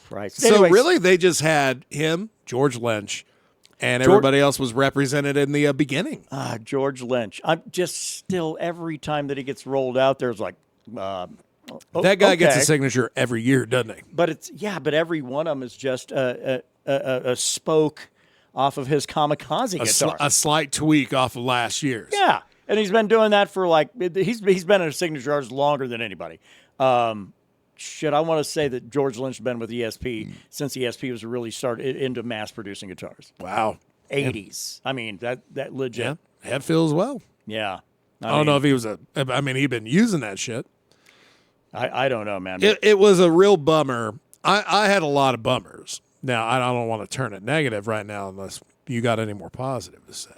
Christ. So Anyways, really, they just had him, George Lynch, and everybody else was represented in the beginning. George Lynch. I'm just still, every time that he gets rolled out, there's like, that guy gets a signature every year, doesn't he? But but every one of them is just a spoke off of his kamikaze guitar. A slight tweak off of last year's. Yeah, and he's been doing that for like, he's been a signature artist longer than anybody. I want to say that George Lynch has been with ESP since ESP was really started into mass producing guitars. Wow. 80s. I mean, that legit. Yeah, that feels well. Yeah. I don't know if he was he'd been using that shit. I don't know, man. It was a real bummer. I had a lot of bummers. Now, I don't want to turn it negative right now unless you got any more positive to say.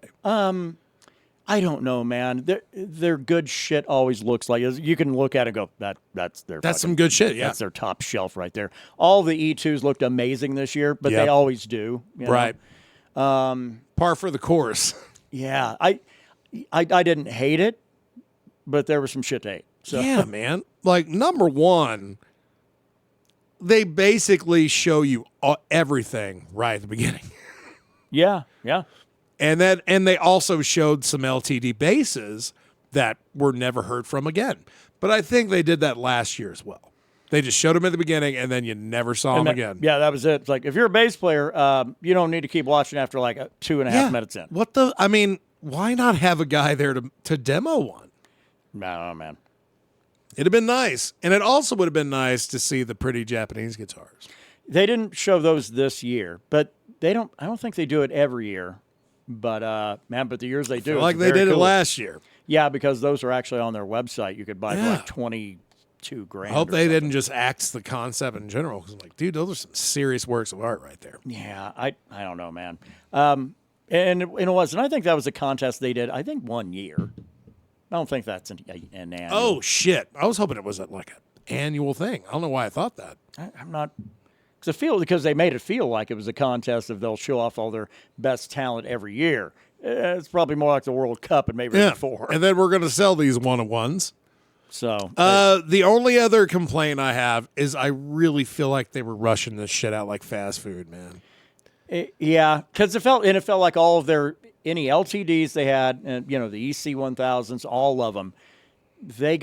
I don't know, man. Their good shit always looks like, you can look at it and go, that's some good shit, yeah. That's their top shelf right there. All the E2s looked amazing this year, but they always do. Right. Par for the course. Yeah. I didn't hate it, but there was some shit to hate. So. Yeah, man. Like, number one, they basically show you everything right at the beginning. Yeah. And they also showed some LTD basses that were never heard from again. But I think they did that last year as well. They just showed them at the beginning, and then you never saw them again. Yeah, that was it. It's like, if you're a bass player, you don't need to keep watching after like 2.5 minutes in. Why not have a guy there to demo one? No, man. It'd have been nice. And it also would have been nice to see the pretty Japanese guitars. They didn't show those this year, but I don't think they do it every year. But but the years they do, like they did cool. it last year. Yeah, because those are actually on their website. You could buy for like $22,000. I hope they didn't just axe the concept in general, because I'm like, dude, those are some serious works of art right there. Yeah, I don't know, man. And it was, and I think that was a contest they did, I think, 1 year. I don't think that's an annual. Oh shit! I was hoping it was like an annual thing. I don't know why I thought that. I'm not. Because they made it feel like it was a contest of they'll show off all their best talent every year. It's probably more like the World Cup and maybe before. And then we're going to sell these one-on-ones. So the only other complaint I have is I really feel like they were rushing this shit out like fast food, man. Yeah, because it felt like all of any LTDs they had, and the EC 1000s, all of them. They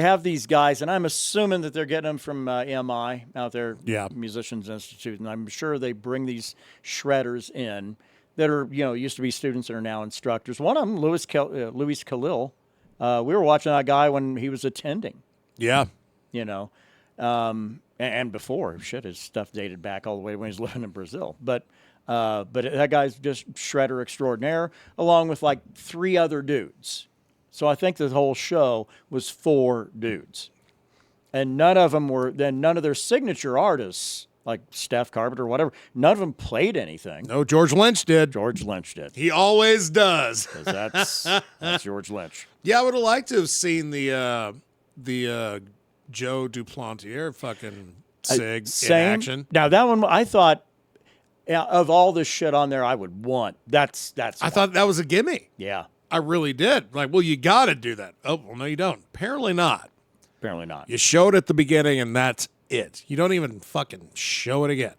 have these guys, and I'm assuming that they're getting them from MI out there, Musicians Institute, and I'm sure they bring these shredders in that are, used to be students that are now instructors. One of them, Luis Khalil, we were watching that guy when he was attending. Yeah. And before, his stuff dated back all the way when he was living in Brazil. But that guy's just shredder extraordinaire, along with like 3 other dudes. So I think the whole show was 4 dudes. And none of their signature artists, like Steph Carpenter or whatever, none of them played anything. No, George Lynch did. He always does. 'Cause that's George Lynch. Yeah, I would have liked to have seen the Joe Duplantier fucking SIG in action. Now, that one, I thought, of all the shit on there I would want, that's I thought that was a gimme. Yeah. I really did. Like, well, you got to do that. Oh, well, no, you don't. Apparently not. Apparently not. You showed at the beginning, and that's it. You don't even fucking show it again.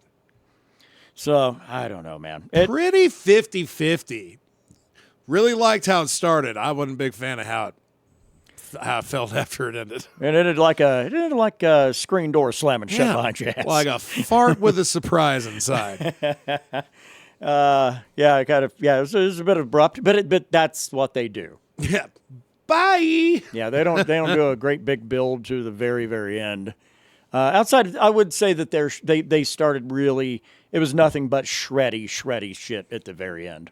So, I don't know, man. Pretty 50-50. Really liked how it started. I wasn't a big fan of how it felt after it ended. It ended like a screen door slamming shut behind your ass. Like a fart with a surprise inside. It was a bit abrupt, but that's what they do. Yeah. Bye. Yeah, they don't do a great big build to the very, very end. Outside, I would say that they started really. It was nothing but shreddy shit at the very end.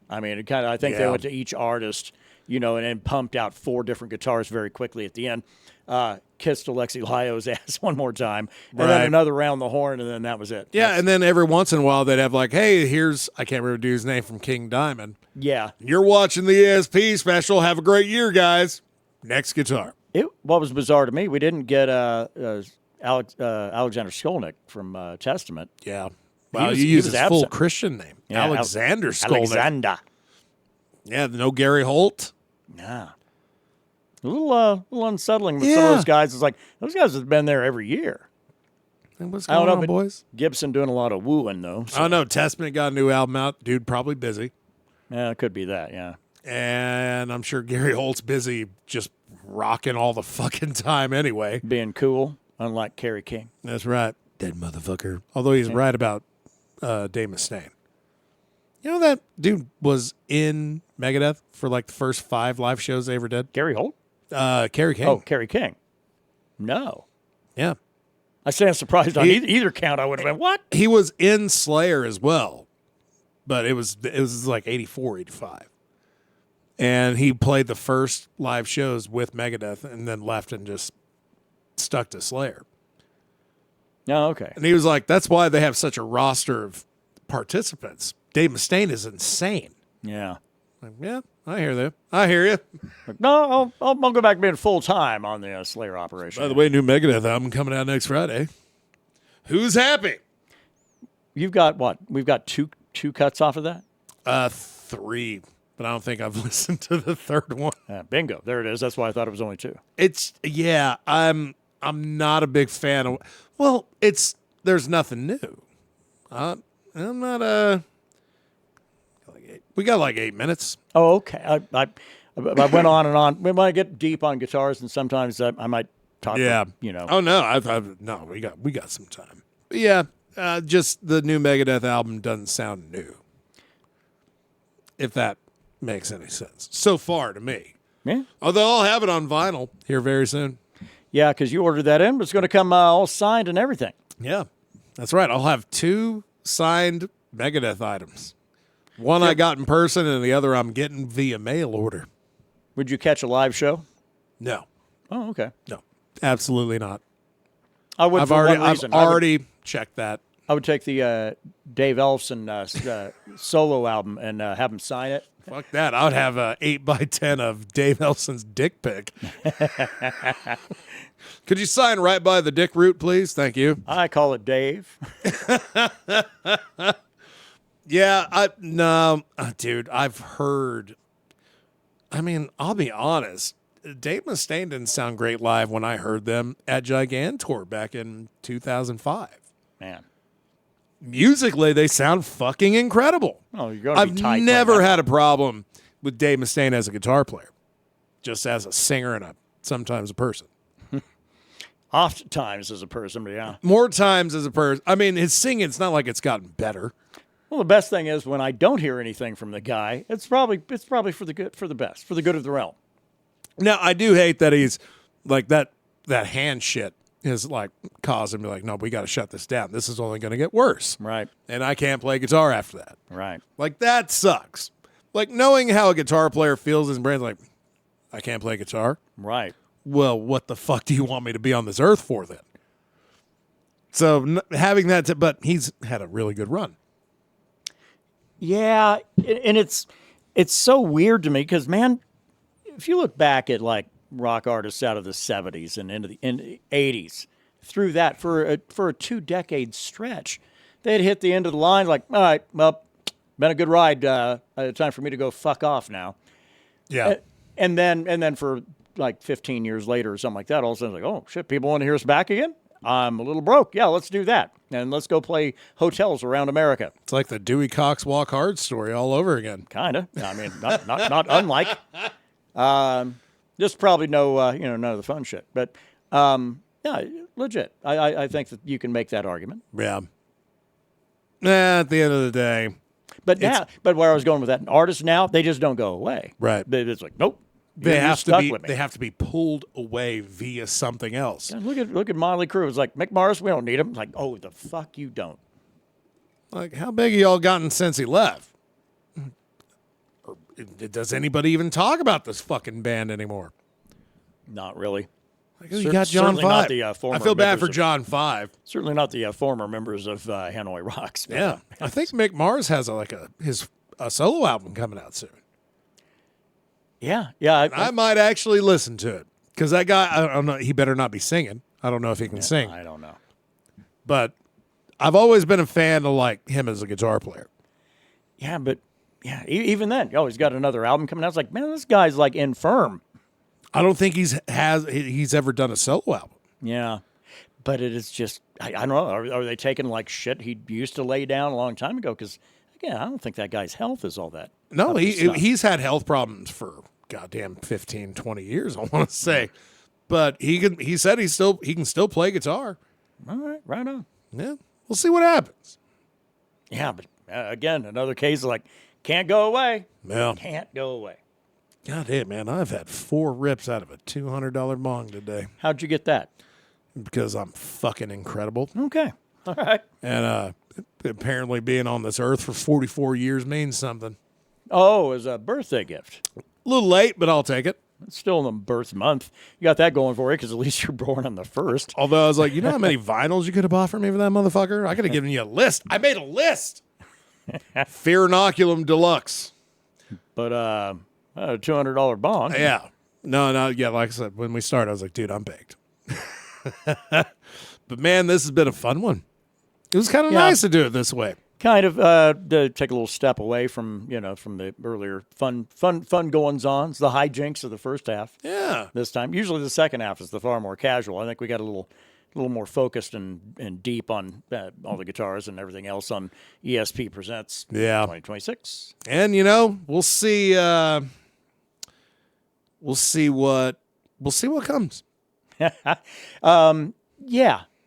I mean, I think they went to each artist, and then pumped out 4 different guitars very quickly at the end. Kissed Alexi Lyo's ass one more time, and then another round the horn, and then that was it. Yeah, and then every once in a while they'd have like, hey, here's, I can't remember the dude's name from King Diamond. Yeah. You're watching the ESP special. Have a great year, guys. Next guitar. What was bizarre to me, we didn't get Alexander Skolnick from Testament. Yeah. Well, you use his full Christian name. Yeah, Alexander Skolnick. Alexander. Yeah, no Gary Holt. Yeah. A little unsettling with some of those guys. It's like, those guys have been there every year. And what's going on, boys? Gibson doing a lot of wooing, though. So. Oh, no. Testament got a new album out. Dude, probably busy. Yeah, it could be that, yeah. And I'm sure Gary Holt's busy just rocking all the fucking time anyway. Being cool, unlike Kerry King. That's right. Dead motherfucker. Although he's right about Dave Mustaine. You know that dude was in Megadeth for like the first 5 live shows they ever did? Gary Holt? Kerry King. Oh, Kerry King. No. Yeah. I stand surprised on either count. I would have been, what? He was in Slayer as well, but it was like 84, 85. And he played the first live shows with Megadeth and then left and just stuck to Slayer. Oh, okay. And he was like, that's why they have such a roster of participants. Dave Mustaine is insane. Yeah. Like, yeah, I hear that. I hear you. No, I'll go back to being full-time on the Slayer operation. By the way, new Megadeth album coming out next Friday. Who's happy? You've got what? We've got two cuts off of that? 3, but I don't think I've listened to the third one. Bingo. There it is. That's why I thought it was only 2. I'm not a big fan of. Well, there's nothing new. I'm not We got like 8 minutes. Oh, okay. I went on and on. When I get deep on guitars, and sometimes I might talk. Yeah. For, Oh no, no. We got some time. But yeah, just the new Megadeth album doesn't sound new. If that makes any sense, so far to me. Yeah. Although I'll have it on vinyl here very soon. Yeah, because you ordered that in, but it's going to come all signed and everything. Yeah, that's right. I'll have 2 signed Megadeth items. One I got in person, and the other I'm getting via mail order. Would you catch a live show? No. Oh, okay. No, absolutely not. I would. I've already checked that. I would take the Dave Ellefson solo album and have him sign it. Fuck that. I would have a 8x10 of Dave Ellefson's dick pic. Could you sign right by the dick root, please? Thank you. I call it Dave. Yeah, dude, I've heard. I mean, I'll be honest. Dave Mustaine didn't sound great live when I heard them at Gigantor back in 2005. Man. Musically, they sound fucking incredible. Oh, you're going to be tight. I've never had a problem with Dave Mustaine as a guitar player, just as a singer and sometimes a person. Oftentimes as a person, but yeah. More times as a person. I mean, his singing, it's not like it's gotten better. Well, the best thing is when I don't hear anything from the guy, it's probably for the good, for the best, for the good of the realm. Now, I do hate that he's like that hand shit is like causing me like, no, we got to shut this down. This is only going to get worse. Right. And I can't play guitar after that. Right. Like that sucks. Like knowing how a guitar player feels in his brain, like, I can't play guitar. Right. Well, what the fuck do you want me to be on this earth for then? So having that, but he's had a really good run. Yeah, and it's so weird to me because, man, if you look back at like rock artists out of the 70s and into the 80s, through that for a 2-decade stretch, they'd hit the end of the line like, all right, well, been a good ride. Time for me to go fuck off now. Yeah, and then for like 15 years later or something like that, all of a sudden, like, oh shit, people want to hear us back again. I'm a little broke. Yeah, let's do that. And let's go play hotels around America. It's like the Dewey Cox Walk Hard story all over again. Kind of. I mean, not unlike. Just probably none of the fun shit. But, yeah, legit. I think that you can make that argument. Yeah. At the end of the day. But where I was going with that, artists now, they just don't go away. Right. It's like, nope. They You're have stuck to be. with me. They have to be pulled away via something else. Yeah, look at Motley Crue. It's like, Mick Mars, we don't need him. It's like, oh, the fuck you don't. Like, how big have y'all gotten since he left? Or does anybody even talk about this fucking band anymore? Not really. Like, you got John certainly 5. Not the, former I feel bad for members John 5. Certainly not the former members of Hanoi Rocks. But, Yeah, I think Mick Mars has a solo album coming out soon. Yeah. I might actually listen to it because that guy, I don't know, he better not be singing. I don't know if he can sing. I don't know. But I've always been a fan of like him as a guitar player. Yeah, but even then, he's got another album coming out. It's like, man, this guy's like infirm. I don't think he's ever done a solo album. Yeah, but it is just I don't know. Are they taking like shit he used to lay down a long time ago? Because again, I don't think that guy's health is all that. No, he's had health problems for goddamn 15, 20 years, I want to say. But he said he can still play guitar. All right on. Yeah, we'll see what happens. Yeah, but again, another case of like can't go away. Yeah. Can't go away. God damn, man, I've had 4 rips out of a $200 bong today. How'd you get that? Because I'm fucking incredible. Okay. All right. And apparently being on this earth for 44 years means something. Oh, as a birthday gift. A little late, but I'll take it. It's still in the birth month. You got that going for you because at least you're born on the 1st. Although I was like, you know how many vinyls you could have bought for me for that motherfucker? I could have given you a list. I made a list. Fear Inoculum Deluxe. But a $200 bong. Yeah. No, yeah, like I said, when we started, I was like, dude, I'm baked. But man, this has been a fun one. It was kind of nice to do it this way. Kind of to take a little step away from the earlier fun goings-ons, the hijinks of the first half. Yeah. This time, usually the second half is the far more casual. I think we got a little more focused and deep on all the guitars and everything else on ESP Presents 2026. And we'll see. We'll see what comes. Yeah,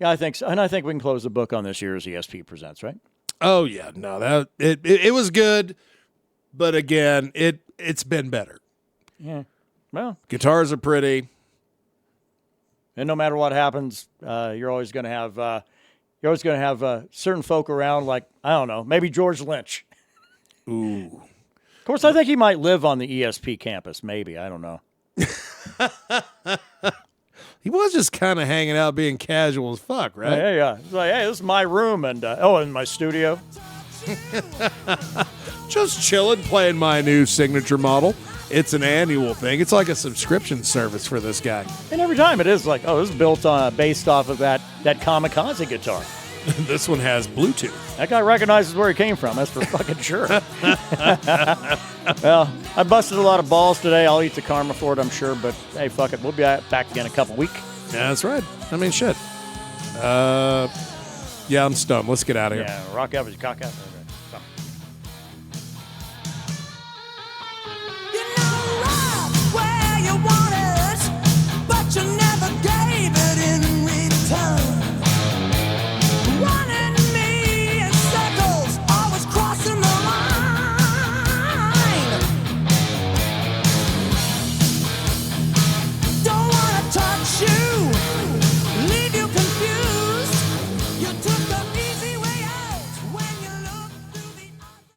I think so. And I think we can close the book on this year's ESP Presents, right? Oh yeah, no, that it was good, but again, it's been better. Yeah, well, guitars are pretty, and no matter what happens, you're always going to have certain folk around, like I don't know, maybe George Lynch. Ooh, of course, I think he might live on the ESP campus. Maybe I don't know. He was just kind of hanging out, being casual as fuck, right? Yeah. It's like, hey, this is my room, and in my studio. Just chilling, playing my new signature model. It's an annual thing. It's like a subscription service for this guy. And every time it is like, this is based off of that Kamikaze guitar. This one has Bluetooth. That guy recognizes where he came from. That's for fucking sure. Well, I busted a lot of balls today. I'll eat the karma for it, I'm sure. But hey, fuck it. We'll be back again in a couple weeks. Yeah, that's right. I mean, shit. Yeah, I'm stunned. Let's get out of here. Yeah, rock out with your cock out.